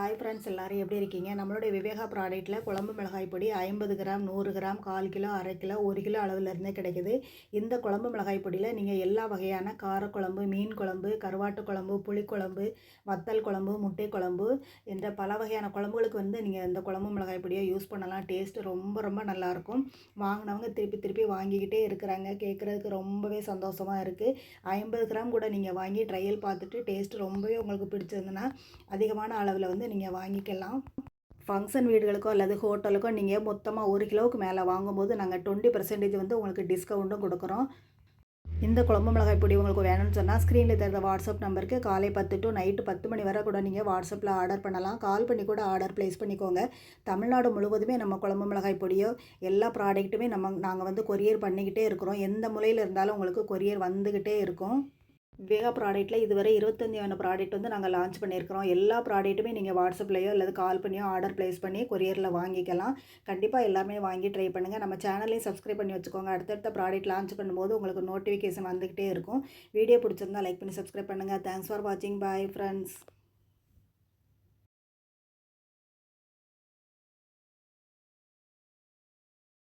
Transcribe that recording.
Hi friends, எல்லோரும் எப்படி இருக்கீங்க? நம்மளுடைய விவேகா ப்ராடக்ட்டில் குழம்பு மிளகாய் பொடி 50 gram, 100 gram, 1/4 kilo, 1/2 kilo, 1 kilo அளவுலேருந்தே கிடைக்குது. இந்த குழம்பு மிளகாய் பொடியில் நீங்கள் எல்லா வகையான காரக்குழம்பு, மீன் குழம்பு, கருவாட்டு குழம்பு, புளிக்குழம்பு, வத்தல் குழம்பு, முட்டை குழம்பு என்ற பல வகையான குழம்புகளுக்கு நீங்கள் இந்த குழம்பு மிளகாய் பொடியை யூஸ் பண்ணலாம். டேஸ்ட்டு ரொம்ப ரொம்ப நல்லாயிருக்கும். வாங்கினவங்க திருப்பி திருப்பி வாங்கிக்கிட்டே இருக்கிறாங்க. கேட்குறதுக்கு ரொம்பவே சந்தோஷமாக இருக்குது. 50 கிராம் கூட நீங்கள் வாங்கி ட்ரையல் பார்த்துட்டு டேஸ்ட்டு ரொம்பவே உங்களுக்கு பிடிச்சிருந்துன்னா அதிகமான அளவில் நீங்கள் வாங்கிக்கலாம். ஃபங்க்ஷன் வீடுகளுக்கோ அல்லது ஹோட்டலுக்கோ நீங்கள் மொத்தமாக 1 கிலோவுக்கு மேலே வாங்கும்போது நாங்கள் 20% உங்களுக்கு டிஸ்கவுண்ட்டும் கொடுக்குறோம். இந்த குழம்பு மிளகாய் பொடி உங்களுக்கு வேணும்னு சொன்னால் ஸ்க்ரீனில் தெரிந்த வாட்ஸ்அப் நம்பருக்கு காலை 10 டு நைட்டு 10 மணி வரை கூட நீங்கள் வாட்ஸ்அப்பில் ஆர்டர் பண்ணலாம். கால் பண்ணி கூட ஆர்டர் ப்ளேஸ் பண்ணிக்கோங்க. தமிழ்நாடு முழுவதுமே நம்ம குழம்பு மிளகாய் பொடியோ எல்லா ப்ராடக்ட்டுமே நாங்கள் கொரியர் பண்ணிக்கிட்டே இருக்கிறோம். எந்த மூலையில் இருந்தாலும் உங்களுக்கு கொரியர் வந்துக்கிட்டே இருக்கும். விவேகா ப்ராடக்ட்டில் இதுவரை 25 ப்ராடக்ட் நாங்கள் லான்ச் பண்ணியிருக்கிறோம். எல்லா ப்ராடக்ட்டுமே நீங்கள் வாட்ஸ்அப்லையோ அல்லது கால் பண்ணியோ ஆர்டர் ப்ளேஸ் பண்ணி கொரியரில் வாங்கிக்கலாம். கண்டிப்பாக எல்லாருமே வாங்கி ட்ரை பண்ணுங்கள். நம்ம சேனலையும் சப்ஸ்கிரைப் பண்ணி வச்சுக்கோங்க. அடுத்தடுத்த ப்ராடக்ட் லான்ச் பண்ணும்போது உங்களுக்கு நோட்டிஃபிகேஷன் வந்துக்கிட்டே இருக்கும். வீடியோ பிடிச்சிருந்தால் லைக் பண்ணி சப்ஸ்கிரைப் பண்ணுங்கள். தேங்க்ஸ் ஃபார் வாட்சிங். Bye friends.